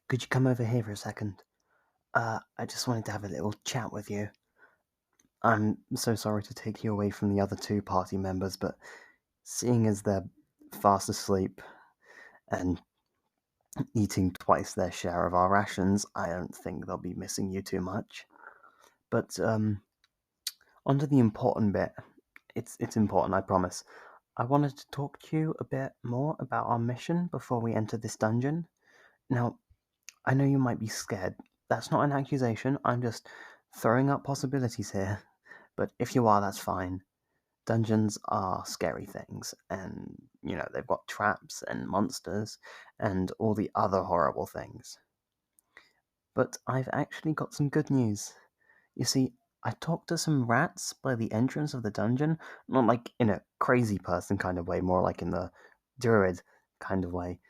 Could you come over here for a second? I just wanted to have a little chat with you. I'm so sorry to take you away from the other two party members, but seeing as they're fast asleep and eating twice their share of our rations, I don't think they'll be missing you too much. But, on to the important bit. It's important, I promise. I wanted to talk to you a bit more about our mission before we enter this dungeon. Now, I know you might be scared. That's not an accusation, I'm just throwing up possibilities here. But if you are, that's fine. Dungeons are scary things, and, they've got traps and monsters and all the other horrible things. But I've actually got some good news. You see, I talked to some rats by the entrance of the dungeon, not like in a crazy person kind of way, more like in the Druid kind of way.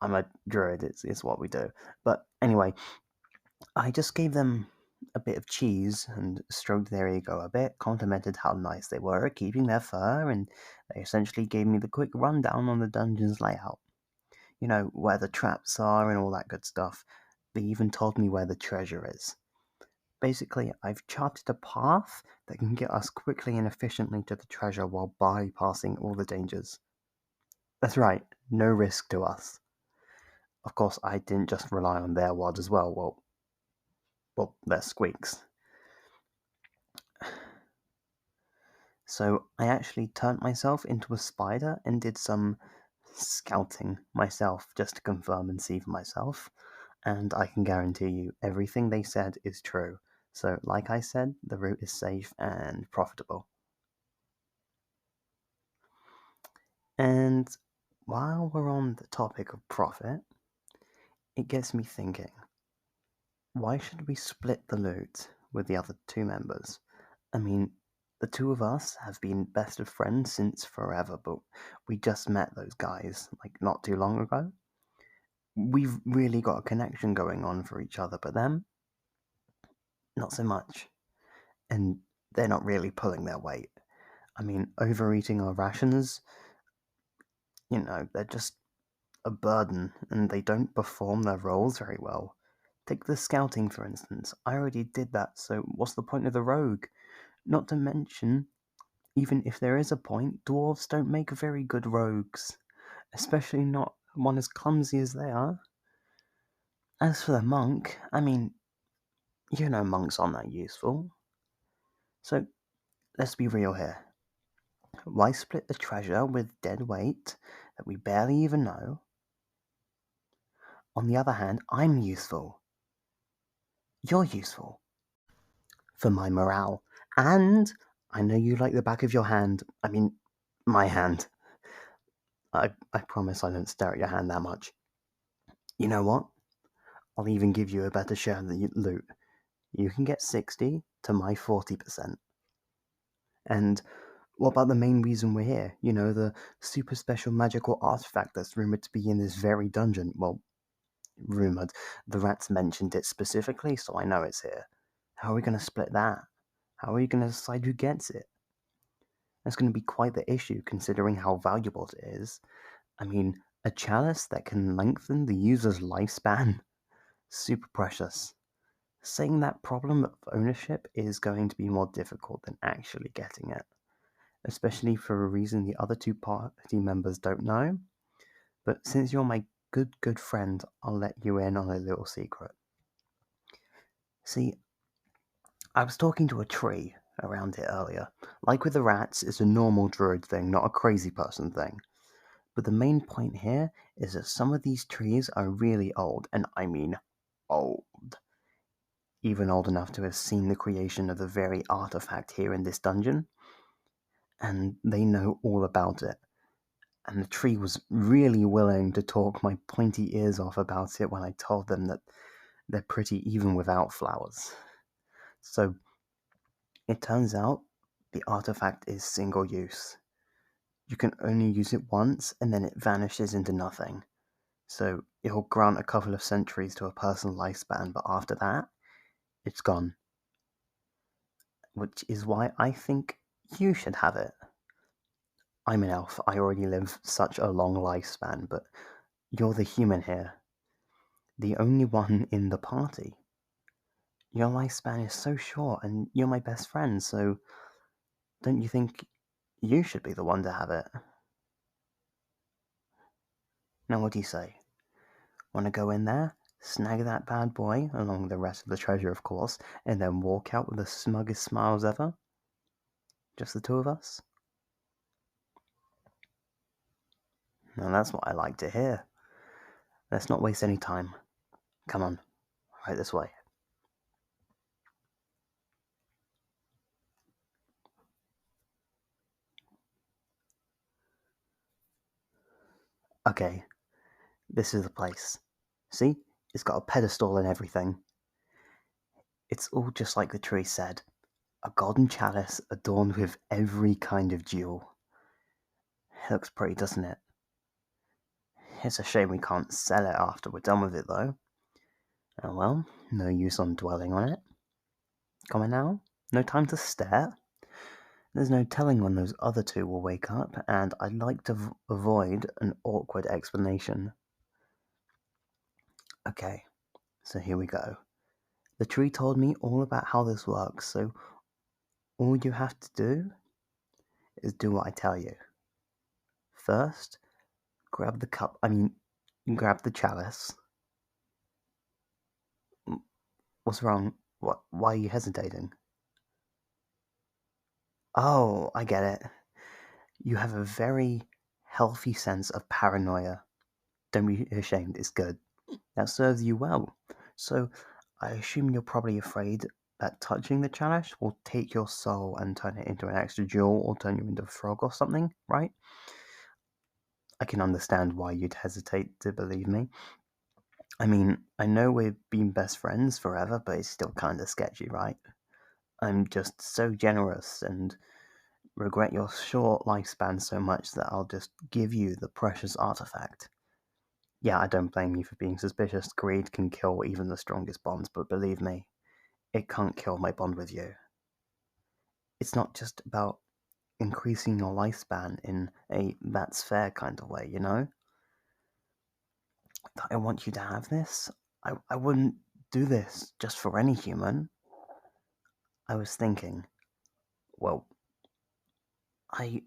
I'm a Druid, it's what we do. But anyway, I just gave them a bit of cheese and stroked their ego a bit, complimented how nice they were at keeping their fur, and they essentially gave me the quick rundown on the dungeon's layout. Where the traps are and all that good stuff. They even told me where the treasure is. Basically, I've charted a path that can get us quickly and efficiently to the treasure while bypassing all the dangers. That's right, no risk to us. Of course, I didn't just rely on their word as well. Well, their squeaks. So I actually turned myself into a spider and did some scouting myself just to confirm and see for myself. And I can guarantee you everything they said is true. So, like I said, the route is safe and profitable. And while we're on the topic of profit, it gets me thinking, why should we split the loot with the other two members? I mean, the two of us have been best of friends since forever, but we just met those guys, like, not too long ago. We've really got a connection going on for each other, but them, not so much. And they're not really pulling their weight. I mean, overeating our rations, they're just a burden, and they don't perform their roles very well. Take the scouting, for instance. I already did that, so what's the point of the rogue? Not to mention, even if there is a point, dwarves don't make very good rogues, especially not one as clumsy as they are. As for the monk, I mean, monks aren't that useful. So, let's be real here. Why split the treasure with dead weight that we barely even know? On the other hand, I'm useful. You're useful. For my morale. And I know you like the back of your hand. I mean, my hand. I promise I don't stare at your hand that much. You know what? I'll even give you a better share of the loot. You can get 60 to my 40%. And what about the main reason we're here? The super special magical artifact that's rumored to be in this very dungeon. Well, rumored. The rats mentioned it specifically, so I know it's here. How are we going to split that? How are we going to decide who gets it? That's going to be quite the issue considering how valuable it is. I mean, a chalice that can lengthen the user's lifespan? Super precious. Saying that problem of ownership is going to be more difficult than actually getting it, especially for a reason the other two party members don't know. But since you're my good friend, I'll let you in on a little secret. See, I was talking to a tree around it earlier. Like with the rats, it's a normal druid thing, not a crazy person thing. But the main point here is that some of these trees are really old, and I mean old. Even old enough to have seen the creation of the very artifact here in this dungeon. And they know all about it. And the tree was really willing to talk my pointy ears off about it when I told them that they're pretty even without flowers. So, it turns out the artifact is single use. You can only use it once and then it vanishes into nothing. So it'll grant a couple of centuries to a person's lifespan, but after that, it's gone. Which is why I think you should have it. I'm an elf, I already live such a long lifespan, but you're the human here. The only one in the party. Your lifespan is so short, and you're my best friend, so don't you think you should be the one to have it? Now, what do you say? Want to go in there, snag that bad boy, along with the rest of the treasure, of course, and then walk out with the smuggest smiles ever? Just the two of us? Now, that's what I like to hear. Let's not waste any time. Come on, right this way. Okay, this is the place. See? It's got a pedestal and everything. It's all just like the tree said. A golden chalice adorned with every kind of jewel. It looks pretty, doesn't it? It's a shame we can't sell it after we're done with it, though. Oh well, no use on dwelling on it. Come on now, no time to stare. There's no telling when those other two will wake up, and I'd like to avoid an awkward explanation. Okay, so here we go. The tree told me all about how this works, so all you have to do is do what I tell you. First, grab the grab the chalice. What's wrong? Why are you hesitating? Oh, I get it. You have a very healthy sense of paranoia. Don't be ashamed, it's good. That serves you well. So, I assume you're probably afraid that touching the chalice will take your soul and turn it into an extra jewel or turn you into a frog or something, right? I can understand why you'd hesitate to believe me. I mean, I know we've been best friends forever, but it's still kinda sketchy, right? I'm just so generous and regret your short lifespan so much that I'll just give you the precious artifact. Yeah, I don't blame you for being suspicious. Greed can kill even the strongest bonds, but believe me, it can't kill my bond with you. It's not just about increasing your lifespan in a that's fair kind of way, you know? That I want you to have this. I wouldn't do this just for any human. I was thinking, well, I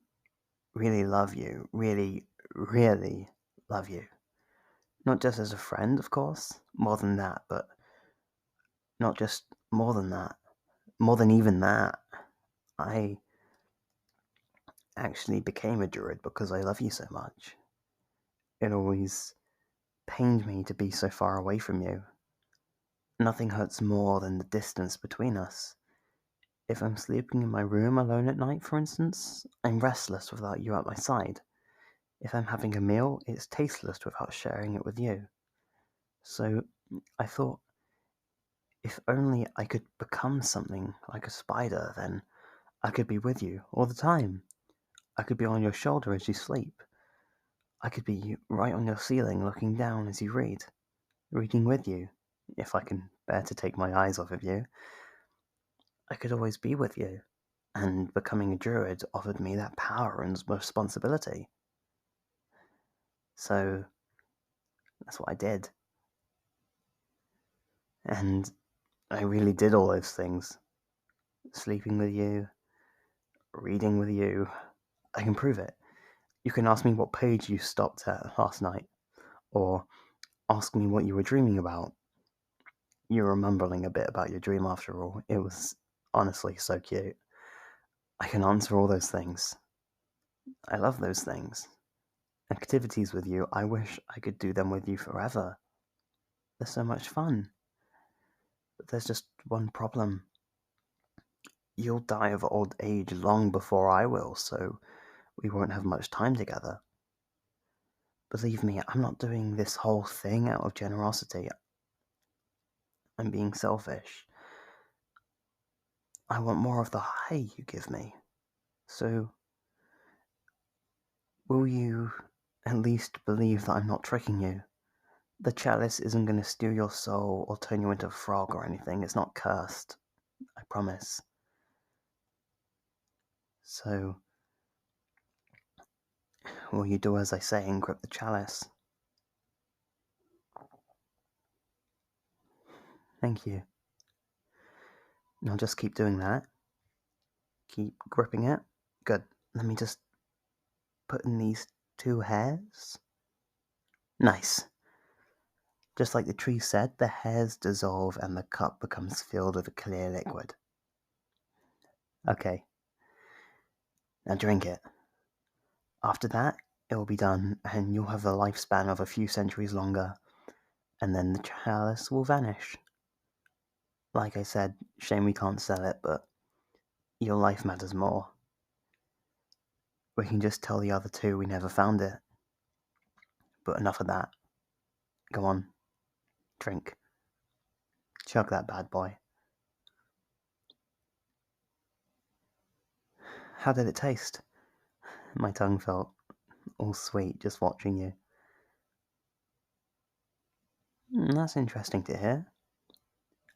really love you. Really, really love you. Not just as a friend, of course, more than that, but not just more than that. More than even that. I actually became a druid because I love you so much. It always pained me to be so far away from you. Nothing hurts more than the distance between us. If I'm sleeping in my room alone at night, for instance, I'm restless without you at my side. If I'm having a meal, it's tasteless without sharing it with you. So I thought, if only I could become something like a spider, then I could be with you all the time. I could be on your shoulder as you sleep. I could be right on your ceiling looking down as you read, reading with you, if I can bear to take my eyes off of you. I could always be with you, and becoming a druid offered me that power and responsibility. So that's what I did. And I really did all those things. Sleeping with you, reading with you. I can prove it. You can ask me what page you stopped at last night, or ask me what you were dreaming about. You were mumbling a bit about your dream after all. It was honestly so cute. I can answer all those things. I love those things. Activities with you, I wish I could do them with you forever. They're so much fun. But there's just one problem. You'll die of old age long before I will, so we won't have much time together. Believe me, I'm not doing this whole thing out of generosity. I'm being selfish. I want more of the high you give me. So, will you at least believe that I'm not tricking you? The chalice isn't going to steal your soul or turn you into a frog or anything. It's not cursed. I promise. So, will you do as I say and grip the chalice? Thank you. Now just keep doing that. Keep gripping it. Good. Let me just put in these 2 hairs. Nice. Just like the tree said, the hairs dissolve and the cup becomes filled with a clear liquid. Okay. Now drink it. After that, it will be done, and you'll have the lifespan of a few centuries longer, and then the chalice will vanish. Like I said, shame we can't sell it, but your life matters more. We can just tell the other 2 we never found it. But enough of that. Go on. Drink. Chug that bad boy. How did it taste? My tongue felt all sweet just watching you. That's interesting to hear.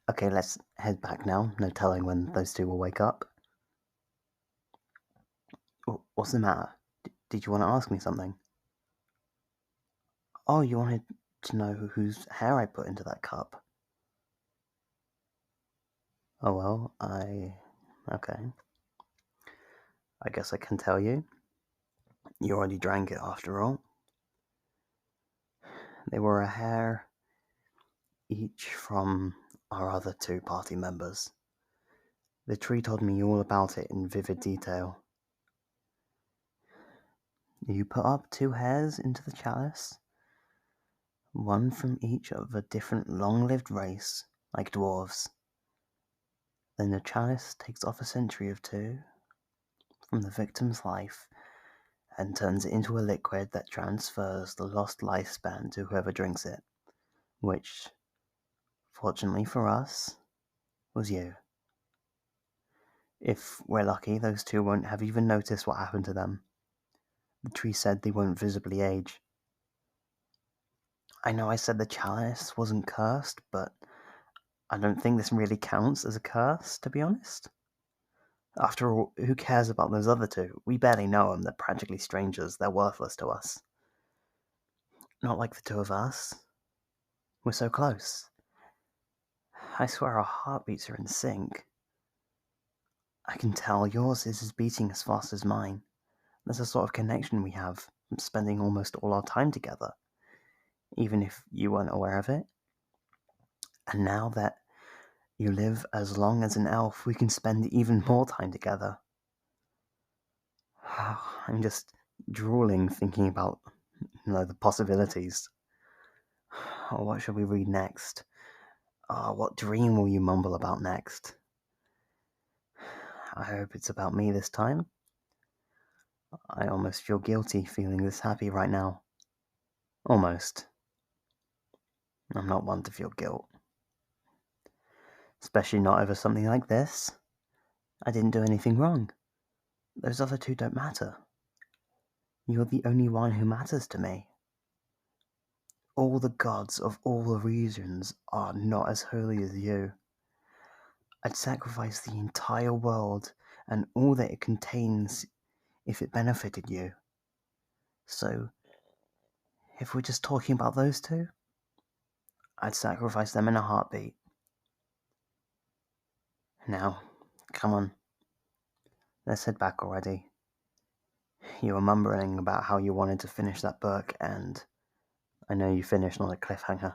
Okay, let's head back now. No telling when those 2 will wake up. What's the matter? Did you want to ask me something? Oh, you wanted to know whose hair I put into that cup? Oh well, okay. I guess I can tell you. You already drank it after all. They were a hair each from our other 2 party members. The tree told me all about it in vivid detail. You put up 2 hairs into the chalice, one from each of a different long-lived race, like dwarves. Then the chalice takes off a century of 2 from the victim's life and turns it into a liquid that transfers the lost lifespan to whoever drinks it, which, fortunately for us, was you. If we're lucky, those 2 won't have even noticed what happened to them. The tree said they won't visibly age. I know I said the chalice wasn't cursed, but I don't think this really counts as a curse, to be honest. After all, who cares about those other 2? We barely know them, they're practically strangers, they're worthless to us. Not like the 2 of us. We're so close. I swear our heartbeats are in sync. I can tell yours is beating as fast as mine. There's a sort of connection we have from spending almost all our time together, even if you weren't aware of it. And now that you live as long as an elf, we can spend even more time together. I'm just drooling thinking about, the possibilities. Oh, what should we read next? What dream will you mumble about next? I hope it's about me this time. I almost feel guilty feeling this happy right now. Almost. I'm not one to feel guilt. Especially not over something like this. I didn't do anything wrong. Those other 2 don't matter. You're the only one who matters to me. All the gods of all the regions are not as holy as you. I'd sacrifice the entire world and all that it contains if it benefited you. So, if we're just talking about those 2, I'd sacrifice them in a heartbeat. Now, come on. Let's head back already. You were mumbling about how you wanted to finish that book, and I know you finished on a cliffhanger.